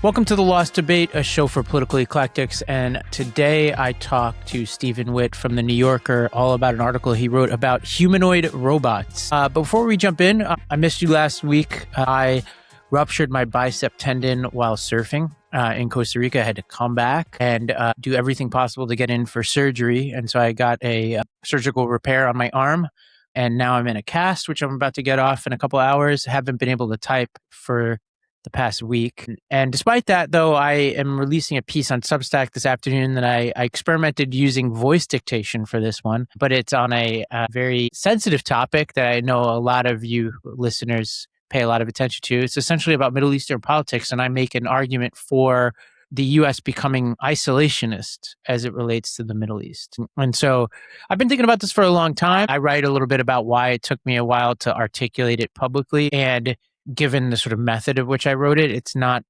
Welcome to The Lost Debate, a show for political eclectics. And today I talk to Stephen Witt from The New Yorker all about an article he wrote about humanoid robots. But before we jump in, I missed you last week. I ruptured my bicep tendon while surfing in Costa Rica. I had to come back and do everything possible to get in for surgery. And so I got a surgical repair on my arm. And now I'm in a cast, which I'm about to get off in a couple hours. Haven't been able to type for the past week. And despite that, though, I am releasing a piece on Substack this afternoon that I experimented using voice dictation for this one, but it's on a very sensitive topic that I know a lot of you listeners pay a lot of attention to. It's essentially about Middle Eastern politics, and I make an argument for the U.S. becoming isolationist as it relates to the Middle East. And so I've been thinking about this for a long time. I write a little bit about why it took me a while to articulate it publicly, and given the sort of method of which I wrote it, it's not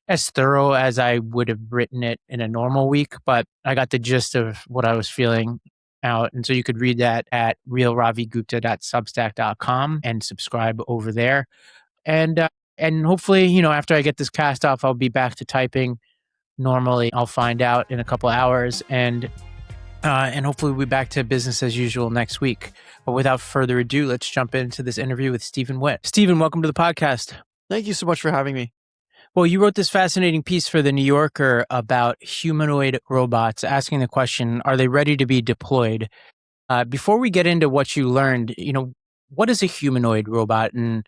as thorough as I would have written it in a normal week, but I got the gist of what I was feeling out. And so you could read that at realravigupta.substack.com and subscribe over there. And hopefully, after I get this cast off, I'll be back to typing normally. I'll find out in a couple hours, and hopefully we'll be back to business as usual next week. But without further ado, let's jump into this interview with Stephen Witt. Stephen, welcome to the podcast. Thank you so much for having me. Well, you wrote this fascinating piece for The New Yorker about humanoid robots, asking the question, are they ready to be deployed? Before we get into what you learned, what is a humanoid robot? And,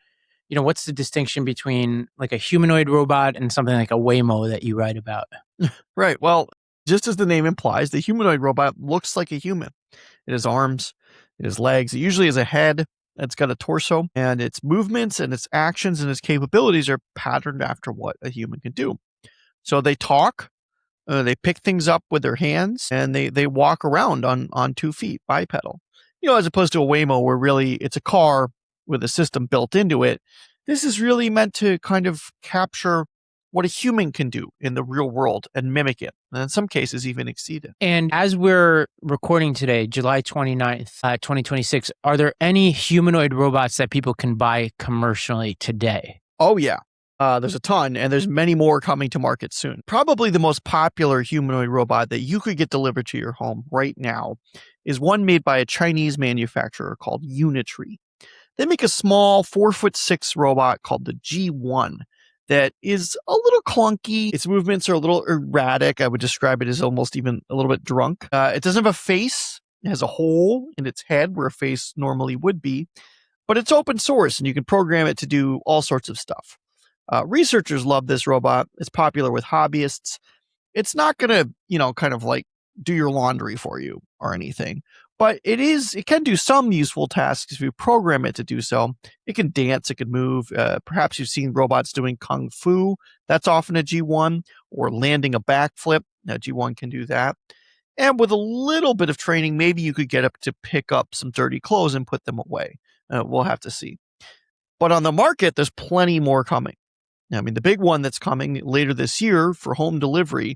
what's the distinction between like a humanoid robot and something like a Waymo that you write about? Right. Well, just as the name implies, the humanoid robot looks like a human. It has arms, it has legs, it usually has a head, it's got a torso, and its movements and its actions and its capabilities are patterned after what a human can do. So they talk, they pick things up with their hands, and they walk around on 2 feet, bipedal. As opposed to a Waymo where really it's a car with a system built into it. This is really meant to kind of capture what a human can do in the real world and mimic it, and in some cases even exceed it. And as we're recording today, July 29th, 2026, are there any humanoid robots that people can buy commercially today? Oh, yeah. There's a ton, and there's many more coming to market soon. Probably the most popular humanoid robot that you could get delivered to your home right now is one made by a Chinese manufacturer called Unitree. They make a small 4'6" robot called the G1 that is a little clunky. Its movements are a little erratic. I would describe it as almost even a little bit drunk. It doesn't have a face. It has a hole in its head where a face normally would be, but it's open source and you can program it to do all sorts of stuff. Researchers love this robot. It's popular with hobbyists. It's not going to, kind of like do your laundry for you or anything, but it can do some useful tasks if you program it to do so. It can dance, it can move. Perhaps you've seen robots doing kung fu. That's often a G1, or landing a backflip. A G1 can do that. And with a little bit of training, maybe you could get up to pick up some dirty clothes and put them away. We'll have to see. But on the market, there's plenty more coming. The big one that's coming later this year for home delivery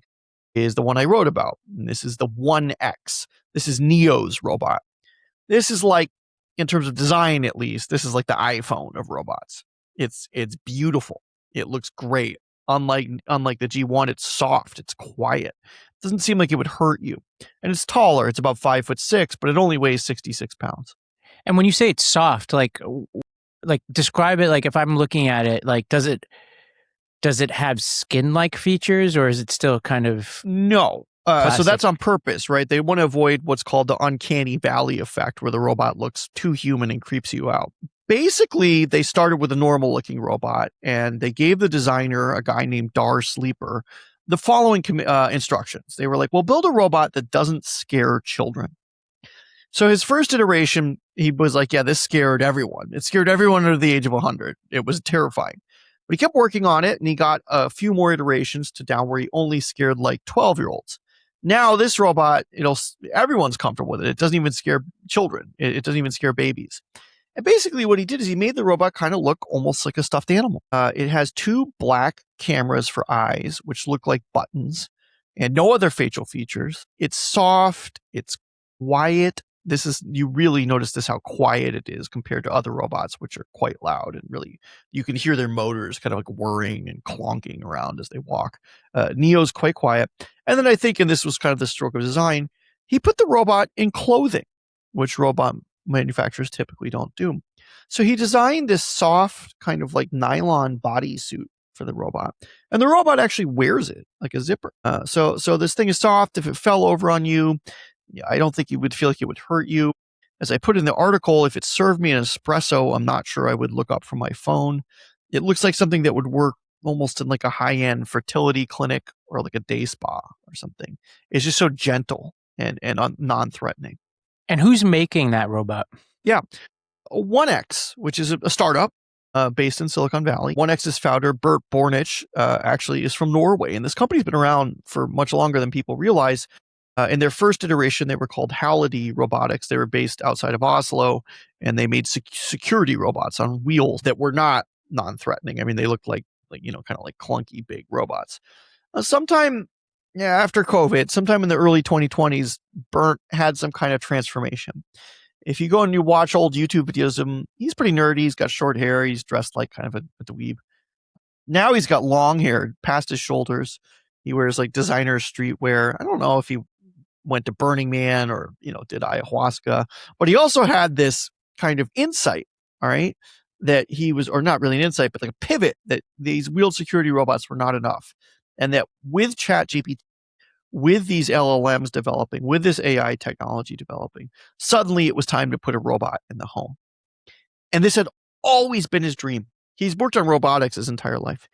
is the one I wrote about. And this is the 1X. This is Neo's robot. This is like, in terms of design at least, this is like the iPhone of robots. It's beautiful. It looks great. Unlike the G1, it's soft. It's quiet. It doesn't seem like it would hurt you. And it's taller. It's about 5'6", but it only weighs 66 pounds. And when you say it's soft, like describe it. Like if I'm looking at it, like does it have skin-like features, or is it still kind of No. So that's on purpose, right? They want to avoid what's called the uncanny valley effect, where the robot looks too human and creeps you out. Basically, they started with a normal-looking robot, and they gave the designer, a guy named Dar Sleeper, the following instructions. They were like, well, build a robot that doesn't scare children. So his first iteration, he was like, yeah, this scared everyone. It scared everyone under the age of 100. It was terrifying. But he kept working on it, and he got a few more iterations to down where he only scared like 12-year-olds. Now this robot, everyone's comfortable with it. It doesn't even scare children. It doesn't even scare babies. And basically what he did is he made the robot kind of look almost like a stuffed animal. It has 2 black cameras for eyes, which look like buttons, and no other facial features. It's soft. It's quiet. You really notice this, how quiet it is compared to other robots, which are quite loud, and really you can hear their motors kind of like whirring and clonking around as they walk. Neo's quite quiet. And then I think, and this was kind of the stroke of design, he put the robot in clothing, which robot manufacturers typically don't do. So he designed this soft kind of like nylon bodysuit for the robot, and the robot actually wears it like a zipper. So this thing is soft. If it fell over on you, I don't think you would feel like it would hurt you. As I put in the article, if it served me an espresso, I'm not sure I would look up from my phone. It looks like something that would work almost in like a high-end fertility clinic or like a day spa or something. It's just so gentle and non-threatening. And who's making that robot? Yeah. 1X, which is a startup based in Silicon Valley. 1X's founder, Bert Bornich, actually is from Norway. And this company's been around for much longer than people realize. In their first iteration, they were called Halliday Robotics. They were based outside of Oslo, and they made security robots on wheels that were not non-threatening. I mean, they looked like kind of like clunky big robots. Sometime after COVID, sometime in the early 2020s, Bert had some kind of transformation. If you go and you watch old YouTube videos of him, he's pretty nerdy. He's got short hair. He's dressed like kind of a dweeb. Now he's got long hair past his shoulders. He wears like designer streetwear. I don't know if he went to Burning Man or, did ayahuasca, but he also had this kind of insight, all right, that he was, or not really an insight, but like a pivot, that these wheeled security robots were not enough. And that with ChatGPT, with these LLMs developing, with this AI technology developing, suddenly it was time to put a robot in the home. And this had always been his dream. He's worked on robotics his entire life.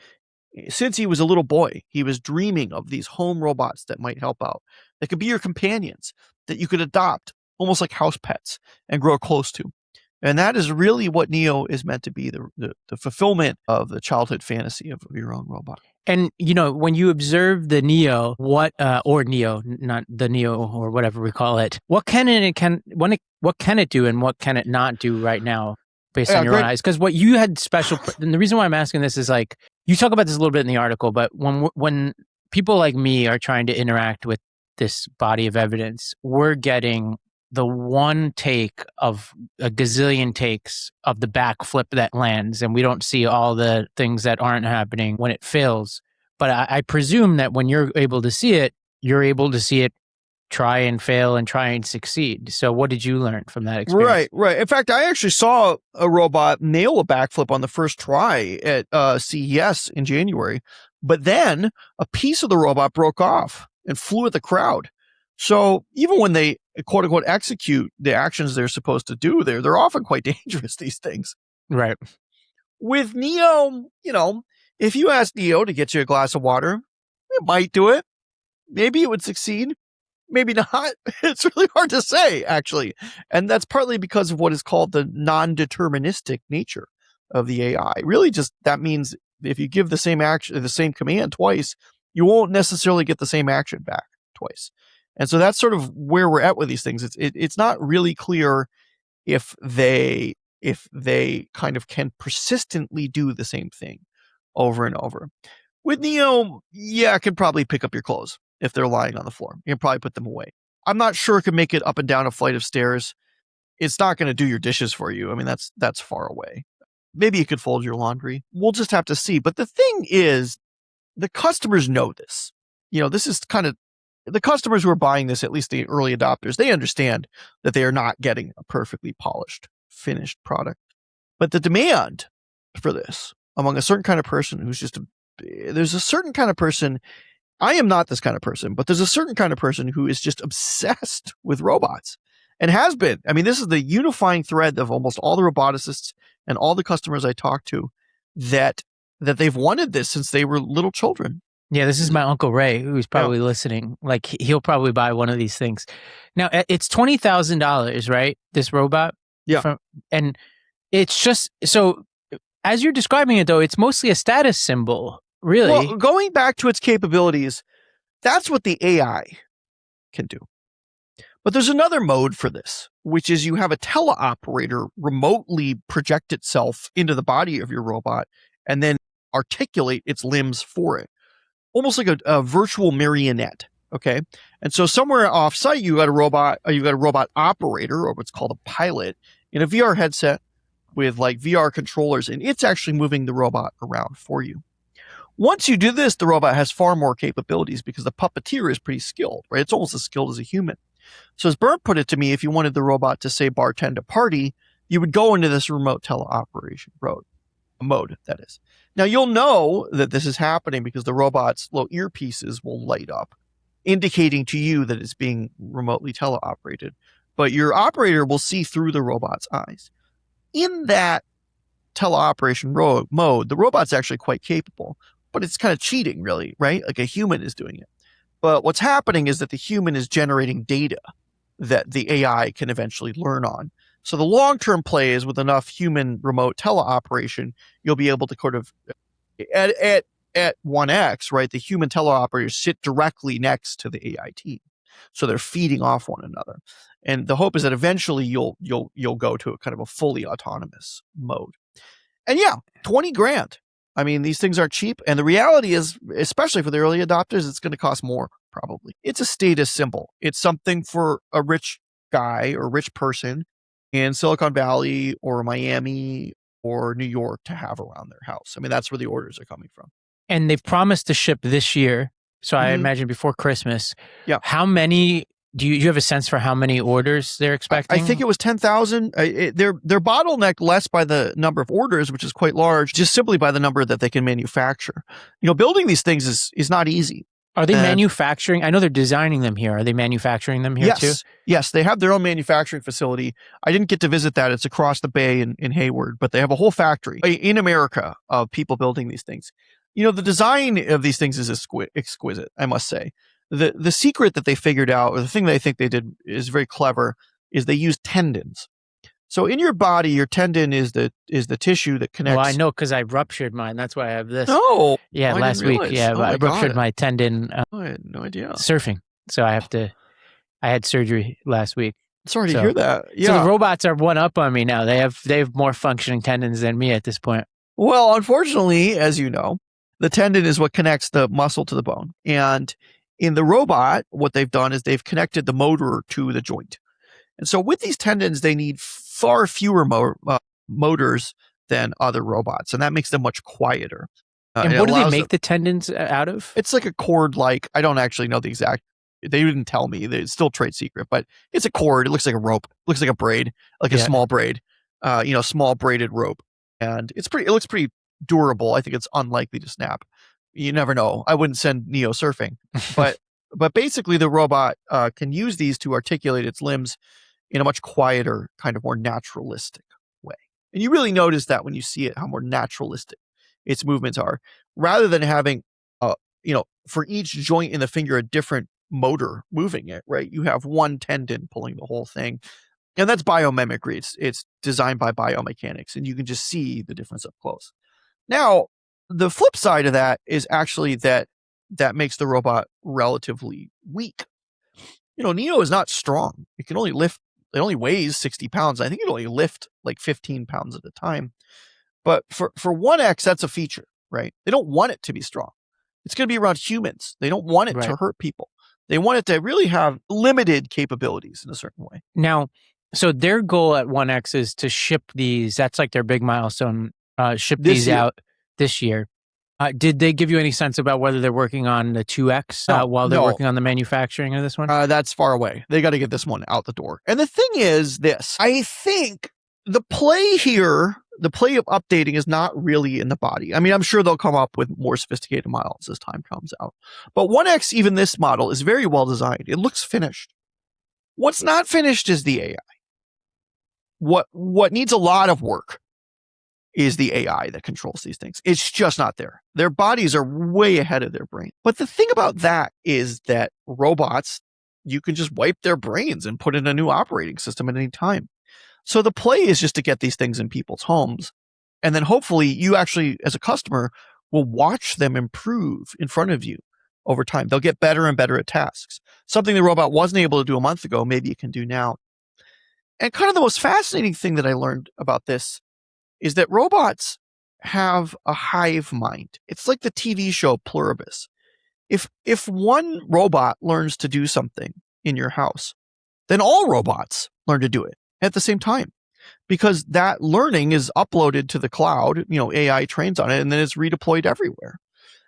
Since he was a little boy, he was dreaming of these home robots that might help out, that could be your companions, that you could adopt almost like house pets and grow close to. And that is really what Neo is meant to be, the fulfillment of the childhood fantasy of your own robot. And, when you observe the Neo, or Neo, not the Neo or whatever we call it, what can it do and what can it not do right now based on your own eyes? Because what you had special, and the reason why I'm asking this is like, you talk about this a little bit in the article, but when people like me are trying to interact with this body of evidence, we're getting the one take of a gazillion takes of the backflip that lands, and we don't see all the things that aren't happening when it fails. But I presume that when you're able to see it, you're able to see it try and fail and try and succeed. So what did you learn from that experience? Right. In fact, I actually saw a robot nail a backflip on the first try at CES in January. But then a piece of the robot broke off and flew at the crowd. So even when they, quote unquote, execute the actions they're supposed to do, they're often quite dangerous, these things. Right. With Neo, if you ask Neo to get you a glass of water, it might do it. Maybe it would succeed. Maybe not. It's really hard to say, actually. And that's partly because of what is called the non-deterministic nature of the AI. Really just, that means if you give the same action, the same command twice, you won't necessarily get the same action back twice. And so that's sort of where we're at with these things. It's not really clear if they kind of can persistently do the same thing over and over. With Neo, it can probably pick up your clothes if they're lying on the floor. You can probably put them away. I'm not sure it can make it up and down a flight of stairs. It's not going to do your dishes for you. I mean, that's far away. Maybe it could fold your laundry. We'll just have to see. But the thing is, the customers know this. This is kind of, the customers who are buying this, at least the early adopters, they understand that they are not getting a perfectly polished, finished product. But the demand for this among a certain kind of person who's there's a certain kind of person. I am not this kind of person, but there's a certain kind of person who is just obsessed with robots and has been. I mean, this is the unifying thread of almost all the roboticists and all the customers I talk to, that they've wanted this since they were little children. Yeah, this is my Uncle Ray, who's probably listening. Like, he'll probably buy one of these things. Now, it's $20,000, right? This robot? Yeah. And it's just, so as you're describing it, though, it's mostly a status symbol, really. Well, going back to its capabilities, that's what the AI can do. But there's another mode for this, which is you have a teleoperator remotely project itself into the body of your robot and then articulate its limbs for it. Almost like a virtual marionette. Okay. And so somewhere off site, you got a robot operator, or what's called a pilot, in a VR headset with like VR controllers, and it's actually moving the robot around for you. Once you do this, the robot has far more capabilities because the puppeteer is pretty skilled, right? It's almost as skilled as a human. So as Bert put it to me, if you wanted the robot to say bartend a party, you would go into this remote teleoperation mode, that is. Now you'll know that this is happening because the robot's little earpieces will light up, indicating to you that it's being remotely teleoperated. But your operator will see through the robot's eyes. In that teleoperation mode, the robot's actually quite capable, but it's kind of cheating, really, right? Like a human is doing it. But what's happening is that the human is generating data that the AI can eventually learn on. So the long-term play is with enough human remote teleoperation, you'll be able to kind of, at 1x, right, the human teleoperators sit directly next to the AI team. So they're feeding off one another. And the hope is that eventually you'll go to a kind of a fully autonomous mode. And yeah, 20 grand. I mean, these things aren't cheap. And the reality is, especially for the early adopters, it's going to cost more, probably. It's a status symbol. It's something for a rich guy or rich person in Silicon Valley or Miami or New York to have around their house. I mean, that's where the orders are coming from. And they've promised to ship this year. So I imagine before Christmas. Yeah. How many, do you have a sense for how many orders they're expecting? I think it was 10,000. They're bottlenecked less by the number of orders, which is quite large, just simply by the number that they can manufacture. You know, building these things is not easy. Are they manufacturing? I know they're designing them here. Are they manufacturing them here too? Yes, they have their own manufacturing facility. I didn't get to visit that. It's across the bay in Hayward, but they have a whole factory in America of people building these things. You know, the design of these things is exquisite, I must say. The secret that they figured out, or the thing that I think they did is very clever, is they use tendons. So in your body, your tendon is the tissue that connects. Well, I know because I ruptured mine. That's why I have this. Oh, yeah, last week. Yeah, I ruptured my tendon. I had no idea. Surfing. So I had surgery last week. Sorry to hear that. Yeah. So the robots are one up on me now. They have more functioning tendons than me at this point. Well, unfortunately, as you know, the tendon is what connects the muscle to the bone. And in the robot, what they've done is they've connected the motor to the joint. And so with these tendons, they need far fewer motors than other robots. And that makes them much quieter. And what do they make the tendons out of? It's like a cord, I don't actually know the exact, they didn't tell me. It's still trade secret, but it's a cord. It looks like a rope. It looks like a braid, like a small braid, small braided rope. And it looks pretty durable. I think it's unlikely to snap. You never know. I wouldn't send Neo surfing, but basically the robot can use these to articulate its limbs in a much quieter, kind of more naturalistic way. And you really notice that when you see it, how more naturalistic its movements are, rather than having, for each joint in the finger, a different motor moving it, right? You have one tendon pulling the whole thing. And that's biomimicry. It's designed by biomechanics, and you can just see the difference up close. Now, the flip side of that is actually that makes the robot relatively weak. You know, Neo is not strong. It only weighs 60 pounds. I think it only lift like 15 pounds at a time. But for 1X, that's a feature, right? They don't want it to be strong. It's going to be around humans. They don't want it to hurt people. They want it to really have limited capabilities in a certain way. Now, so their goal at 1X is to ship these. That's like their big milestone. Ship these out this year. Did they give you any sense about whether they're working on the 2X while they're working on the manufacturing of this one? That's far away. They got to get this one out the door. And the thing is this. I think the play here, the play of updating is not really in the body. I mean, I'm sure they'll come up with more sophisticated models as time comes out. But 1X, even this model, is very well designed. It looks finished. What's not finished is the AI. What needs a lot of work is the AI that controls these things. It's just not there. Their bodies are way ahead of their brain. But the thing about that is that robots, you can just wipe their brains and put in a new operating system at any time. So the play is just to get these things in people's homes. And then hopefully you actually, as a customer, will watch them improve in front of you over time. They'll get better and better at tasks. Something the robot wasn't able to do a month ago, maybe it can do now. And kind of the most fascinating thing that I learned about this is that robots have a hive mind. It's like the TV show Pluribus. If one robot learns to do something in your house, then all robots learn to do it at the same time, because that learning is uploaded to the cloud, AI trains on it, and then it's redeployed everywhere.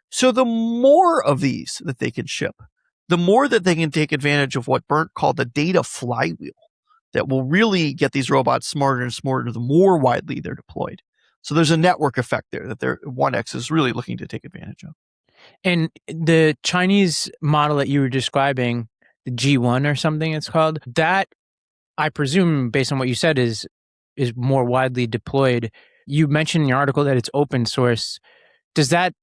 So the more of these that they can ship, the more that they can take advantage of what Bernd called the data flywheel that will really get these robots smarter and smarter the more widely they're deployed. So there's a network effect there that 1X is really looking to take advantage of. And the Chinese model that you were describing, the G1 or something it's called, that I presume, based on what you said, is more widely deployed. You mentioned in your article that it's open source. Does that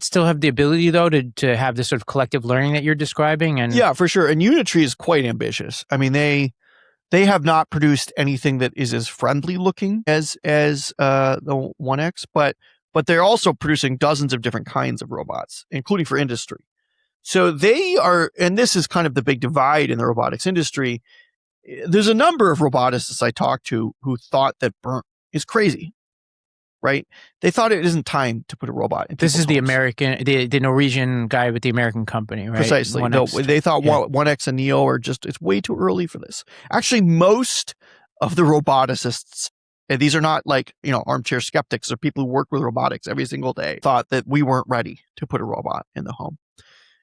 still have the ability, though, to have this sort of collective learning that you're describing? And yeah, for sure. And Unitree is quite ambitious. I mean, they have not produced anything that is as friendly looking as the 1X, but they're also producing dozens of different kinds of robots, including for industry. So they are, and this is kind of the big divide in the robotics industry. There's a number of roboticists I talked to who thought that Bernd is crazy, right? They thought it isn't time to put a robot in. This is the American, the Norwegian guy with the American company, right? Precisely. No, they thought 1X and Neo are it's way too early for this. Actually, most of the roboticists, and these are not like, armchair skeptics or people who work with robotics every single day, thought that we weren't ready to put a robot in the home.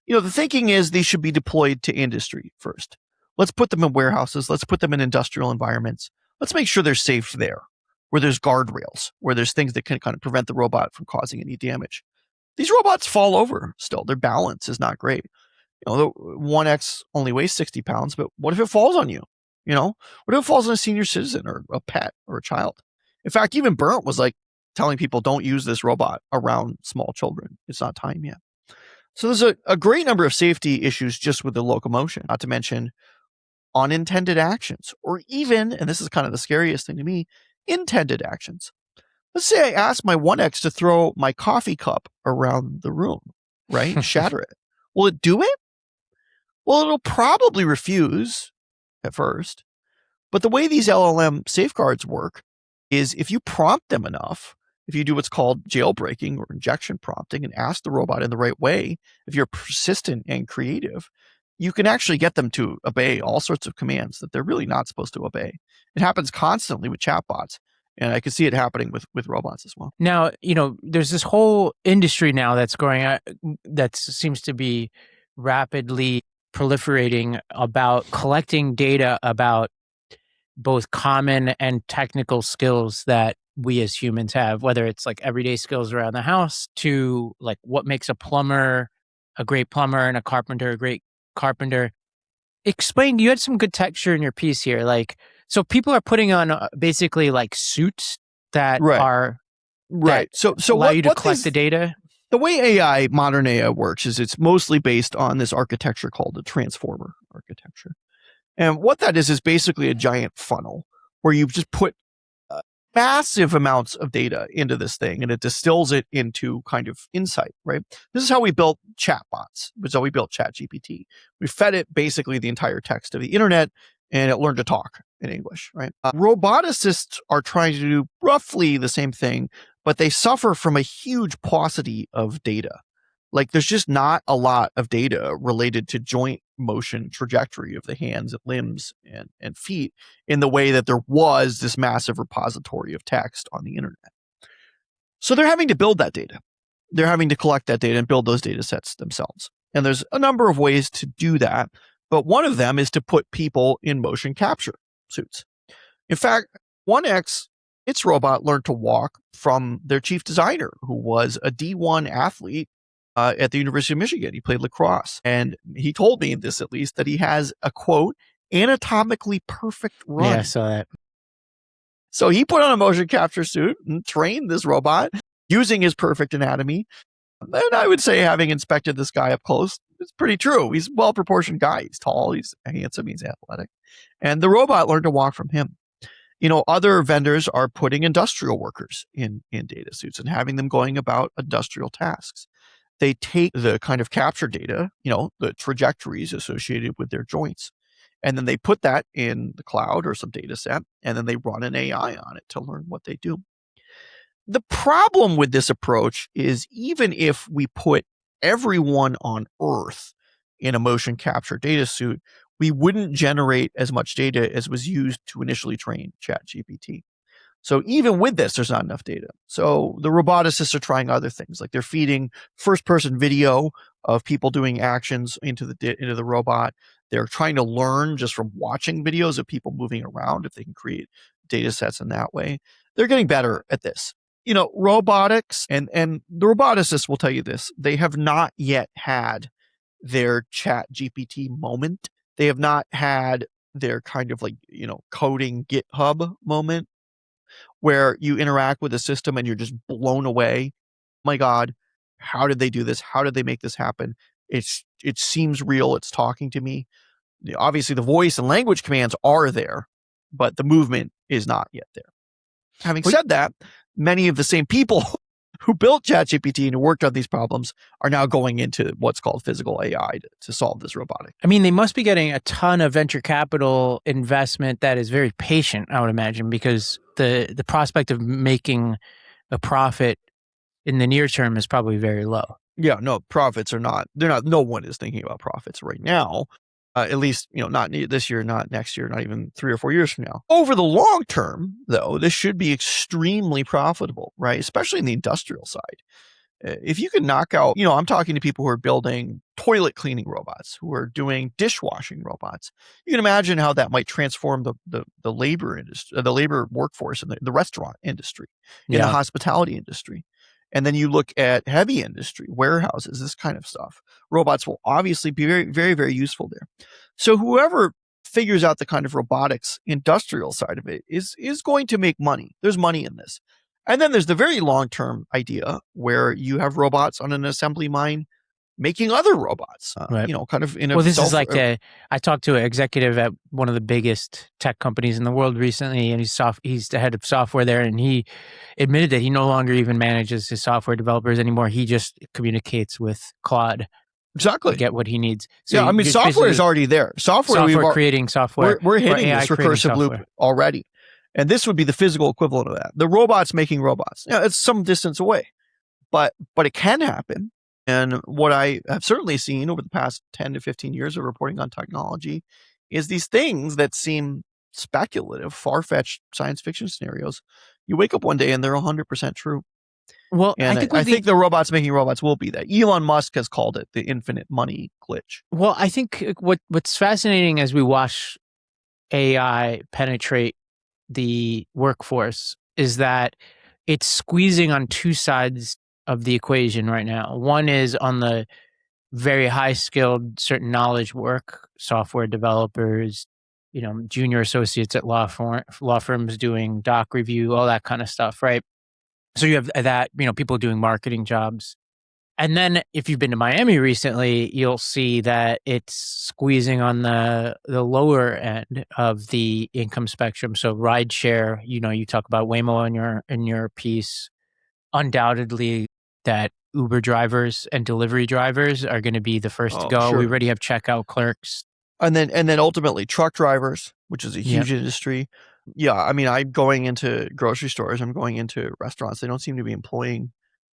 The thinking is these should be deployed to industry first. Let's put them in warehouses. Let's put them in industrial environments. Let's make sure they're safe there, where there's guardrails, where there's things that can kind of prevent the robot from causing any damage. These robots fall over still. Their balance is not great. The 1X only weighs 60 pounds, but what if it falls on you? What if it falls on a senior citizen or a pet or a child? In fact, even Bernd was like telling people, don't use this robot around small children. It's not time yet. So there's a great number of safety issues just with the locomotion, not to mention unintended actions, or even, and this is kind of the scariest thing to me, intended actions. Let's say I ask my 1X to throw my coffee cup around the room, right? Shatter it. Will it do it? Well, it'll probably refuse at first. But the way these LLM safeguards work is if you prompt them enough, if you do what's called jailbreaking or injection prompting and ask the robot in the right way, if you're persistent and creative, you can actually get them to obey all sorts of commands that they're really not supposed to obey. It happens constantly with chatbots. And I can see it happening with robots as well. Now, there's this whole industry now that's growing out that seems to be rapidly proliferating about collecting data about both common and technical skills that we as humans have, whether it's like everyday skills around the house to like what makes a plumber a great plumber and a carpenter a great carpenter. Explain, you had some good texture in your piece here. Like, so people are putting on basically like suits that are right. So allow you to collect the data. The way AI, modern AI works is it's mostly based on this architecture called the transformer architecture. And what that is basically a giant funnel where you just put massive amounts of data into this thing and it distills it into kind of insight, right? This is how we built chatbots. This is how we built ChatGPT. We fed it basically the entire text of the internet and it learned to talk in English, right? Roboticists are trying to do roughly the same thing, but they suffer from a huge paucity of data. Like there's just not a lot of data related to joint motion trajectory of the hands and limbs and feet in the way that there was this massive repository of text on the internet. So they're having to build that data. They're having to collect that data and build those data sets themselves. And there's a number of ways to do that, but one of them is to put people in motion capture suits. In fact, 1X, its robot learned to walk from their chief designer, who was a D1 athlete at the University of Michigan. He played lacrosse. And he told me this, at least, that he has a, quote, anatomically perfect run. Yeah, I saw that. So he put on a motion capture suit and trained this robot using his perfect anatomy. And I would say, having inspected this guy up close, it's pretty true. He's a well-proportioned guy. He's tall, he's handsome, he's athletic. And the robot learned to walk from him. Other vendors are putting industrial workers in data suits and having them going about industrial tasks. They take the kind of capture data, the trajectories associated with their joints, and then they put that in the cloud or some data set, and then they run an AI on it to learn what they do. The problem with this approach is even if we put everyone on Earth in a motion capture data suit, we wouldn't generate as much data as was used to initially train ChatGPT. So even with this, there's not enough data. So the roboticists are trying other things, like they're feeding first-person video of people doing actions into the robot. They're trying to learn just from watching videos of people moving around if they can create data sets in that way. They're getting better at this. Robotics and the roboticists will tell you this, they have not yet had their Chat GPT moment. They have not had their kind of coding GitHub moment where you interact with a system and you're just blown away. My God, how did they do this? How did they make this happen? It seems real. It's talking to me. Obviously, the voice and language commands are there, but the movement is not yet there. Having said that, many of the same people who built ChatGPT and who worked on these problems are now going into what's called physical AI to solve this robotic. I mean, they must be getting a ton of venture capital investment that is very patient, I would imagine, because the prospect of making a profit in the near term is probably very low. Yeah, no, profits are not, no one is thinking about profits right now. At least, not this year, not next year, not even 3 or 4 years from now. Over the long term, though, this should be extremely profitable, right? Especially in the industrial side. If you can knock out, I'm talking to people who are building toilet cleaning robots, who are doing dishwashing robots. You can imagine how that might transform the labor industry, the labor workforce in the restaurant industry, in the hospitality industry. And then you look at heavy industry, warehouses, this kind of stuff. Robots will obviously be very, very, very useful there. So whoever figures out the kind of robotics industrial side of it is going to make money. There's money in this. And then there's the very long-term idea where you have robots on an assembly line making other robots, right. Kind of in a... Well, this is like I talked to an executive at one of the biggest tech companies in the world recently, and he's the head of software there, and he admitted that he no longer even manages his software developers anymore. He just communicates with Claude. Exactly. To get what he needs. So yeah, I mean, software is already there. Creating software. We're hitting this recursive loop already. And this would be the physical equivalent of that. The robots making robots. It's some distance away, but it can happen. And what I have certainly seen over the past 10 to 15 years of reporting on technology is these things that seem speculative, far-fetched science fiction scenarios. You wake up one day and they're 100% true. Well, and I think the robots making robots will be that. Elon Musk has called it the infinite money glitch. Well, I think what's fascinating as we watch AI penetrate the workforce is that it's squeezing on two sides of the equation right now. One is on the very high skilled, certain knowledge work, software developers, junior associates at law firms doing doc review, all that kind of stuff, right? So you have that, people doing marketing jobs. And then if you've been to Miami recently, you'll see that it's squeezing on the lower end of the income spectrum. So rideshare, you talk about Waymo in your piece. Undoubtedly, that Uber drivers and delivery drivers are going to be the first to go. Sure. We already have checkout clerks. And then ultimately truck drivers, which is a huge industry. Yeah, I mean, I'm going into grocery stores. I'm going into restaurants. They don't seem to be employing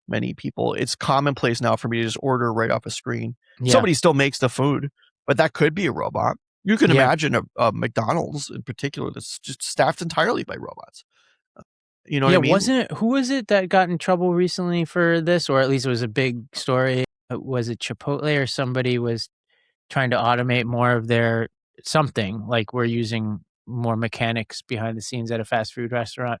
many people. It's commonplace now for me to just order right off a screen. Yeah. Somebody still makes the food, but that could be a robot. You can imagine a McDonald's in particular that's just staffed entirely by robots. You know what I mean? Who was it that got in trouble recently for this? Or at least it was a big story. Was it Chipotle or somebody was trying to automate more of their something, like we're using more mechanics behind the scenes at a fast food restaurant.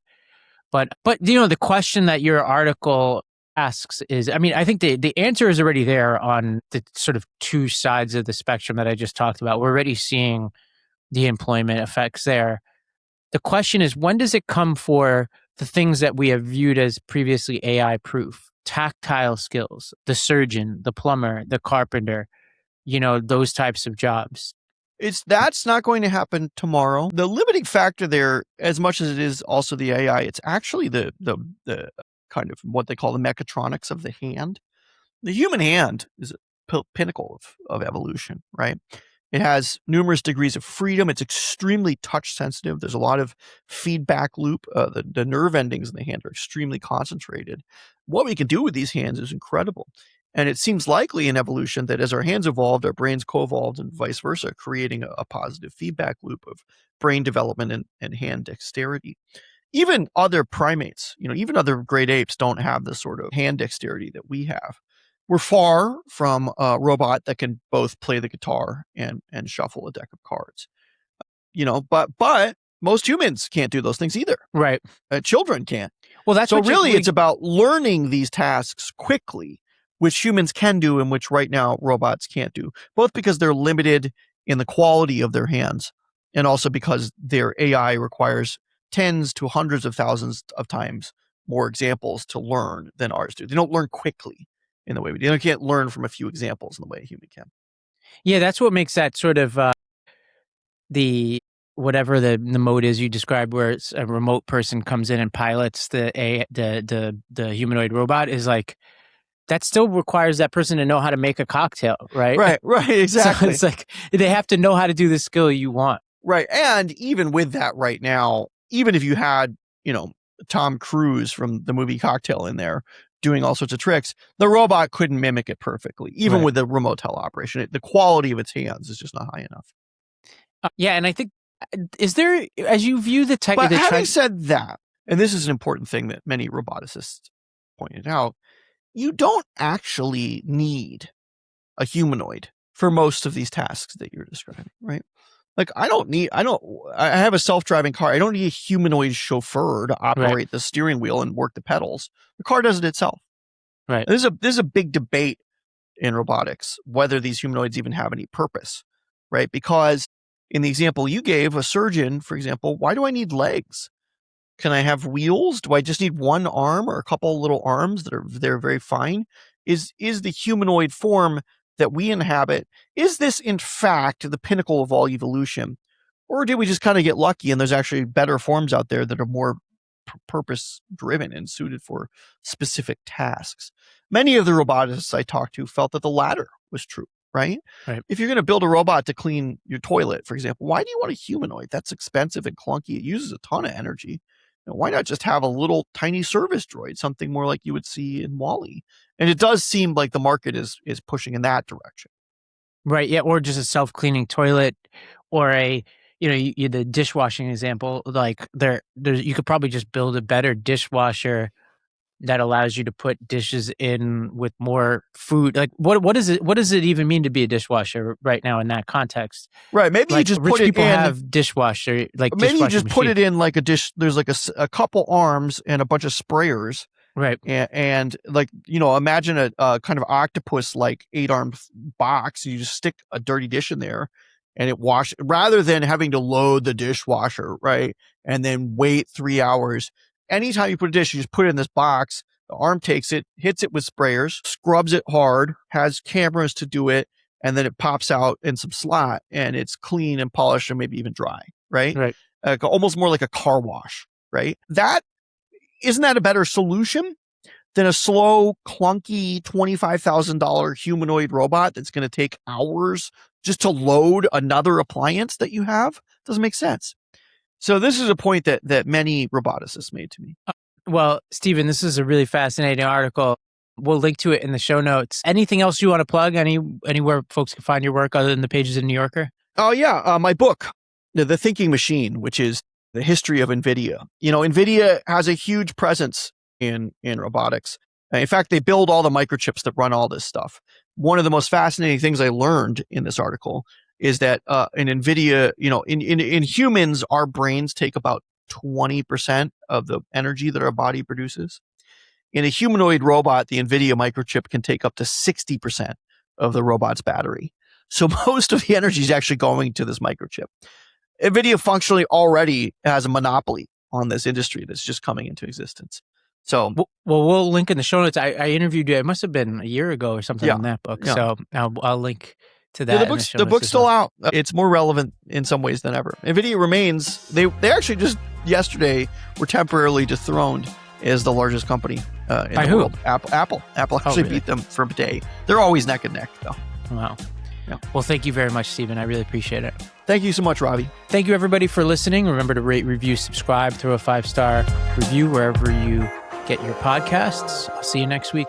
But the question that your article asks is, I mean, I think the answer is already there on the sort of two sides of the spectrum that I just talked about. We're already seeing the employment effects there. The question is, when does it come for the things that we have viewed as previously AI proof? Tactile skills, the surgeon, the plumber, the carpenter, those types of jobs. That's not going to happen tomorrow. The limiting factor there, as much as it is also the AI, it's actually the kind of what they call the mechatronics of the hand. The human hand is a pinnacle of evolution, right? It has numerous degrees of freedom. It's extremely touch sensitive. There's a lot of feedback loop. The nerve endings in the hand are extremely concentrated. What we can do with these hands is incredible. And it seems likely in evolution that as our hands evolved, our brains co-evolved and vice versa, creating a positive feedback loop of brain development and hand dexterity. Even other primates, even other great apes don't have the sort of hand dexterity that we have. We're far from a robot that can both play the guitar and shuffle a deck of cards. But most humans can't do those things either. Right. Children can't. Well, that's so really it's about learning these tasks quickly, which humans can do and which right now robots can't do, both because they're limited in the quality of their hands and also because their AI requires tens to hundreds of thousands of times more examples to learn than ours do. They don't learn quickly in the way we do. They can't learn from a few examples in the way a human can. Yeah, that's what makes that sort of the whatever the mode is you described, where it's a remote person comes in and pilots the humanoid robot, is like that still requires that person to know how to make a cocktail, right? Right, exactly. So it's like they have to know how to do the skill you want. Right. And even with that right now, even if you had, Tom Cruise from the movie Cocktail in there doing all sorts of tricks, the robot couldn't mimic it perfectly, even with the remote teleoperation. The quality of its hands is just not high enough. Yeah, and I think, is there, as you view the tech... But having said that, and this is an important thing that many roboticists pointed out, you don't actually need a humanoid for most of these tasks that you're describing, right? Like I have a self-driving car. I don't need a humanoid chauffeur to operate the steering wheel and work the pedals. The car does it itself. Right. There's a big debate in robotics whether these humanoids even have any purpose, right? Because in the example you gave, a surgeon, for example, why do I need legs? Can I have wheels? Do I just need one arm or a couple little arms they're very fine? Is the humanoid form that we inhabit, is this in fact the pinnacle of all evolution? Or did we just kind of get lucky and there's actually better forms out there that are more purpose driven and suited for specific tasks? Many of the roboticists I talked to felt that the latter was true, right? If you're going to build a robot to clean your toilet, for example, why do you want a humanoid? That's expensive and clunky. It uses a ton of energy. Why not just have a little tiny service droid, something more like you would see in WALL-E? And it does seem like the market is pushing in that direction. Right. Yeah. Or just a self-cleaning toilet, or the dishwashing example. Like you could probably just build a better dishwasher that allows you to put dishes in with more food. Like what does it even mean to be a dishwasher right now in that context? Right. Maybe you just rich put it in. People have dishwasher, like maybe you just machine. put it in like a dish. There's like a couple arms and a bunch of sprayers. Right. And like, imagine a kind of octopus like 8-armed box. You just stick a dirty dish in there and it washes, rather than having to load the dishwasher, right? And then wait 3 hours. Anytime you put a dish, you just put it in this box. The arm takes it, hits it with sprayers, scrubs it hard, has cameras to do it, and then it pops out in some slot and it's clean and polished and maybe even dry, right? Right. Almost more like a car wash, right? Isn't that a better solution than a slow, clunky $25,000 humanoid robot that's going to take hours just to load another appliance that you have? Doesn't make sense. So this is a point that many roboticists made to me. Well, Stephen, this is a really fascinating article. We'll link to it in the show notes. Anything else you want to plug? Anywhere folks can find your work other than the pages in New Yorker? Oh, yeah. My book, The Thinking Machine, which is the history of NVIDIA. NVIDIA has a huge presence in robotics. In fact, they build all the microchips that run all this stuff. One of the most fascinating things I learned in this article is that in NVIDIA, in humans, our brains take about 20% of the energy that our body produces. In a humanoid robot, the NVIDIA microchip can take up to 60% of the robot's battery. So most of the energy is actually going to this microchip. NVIDIA functionally already has a monopoly on this industry that's just coming into existence. So, well, we'll link in the show notes. I interviewed you. It must have been a year ago or something in that book. Yeah. So I'll link to that. Yeah, the book's still out. It's more relevant in some ways than ever. NVIDIA remains. They actually just yesterday were temporarily dethroned as the largest company in the world. Apple actually beat them for a day. They're always neck and neck, though. Wow. Yeah. Well, thank you very much, Stephen. I really appreciate it. Thank you so much, Ravi. Thank you, everybody, for listening. Remember to rate, review, subscribe, throw a 5-star review wherever you get your podcasts. I'll see you next week.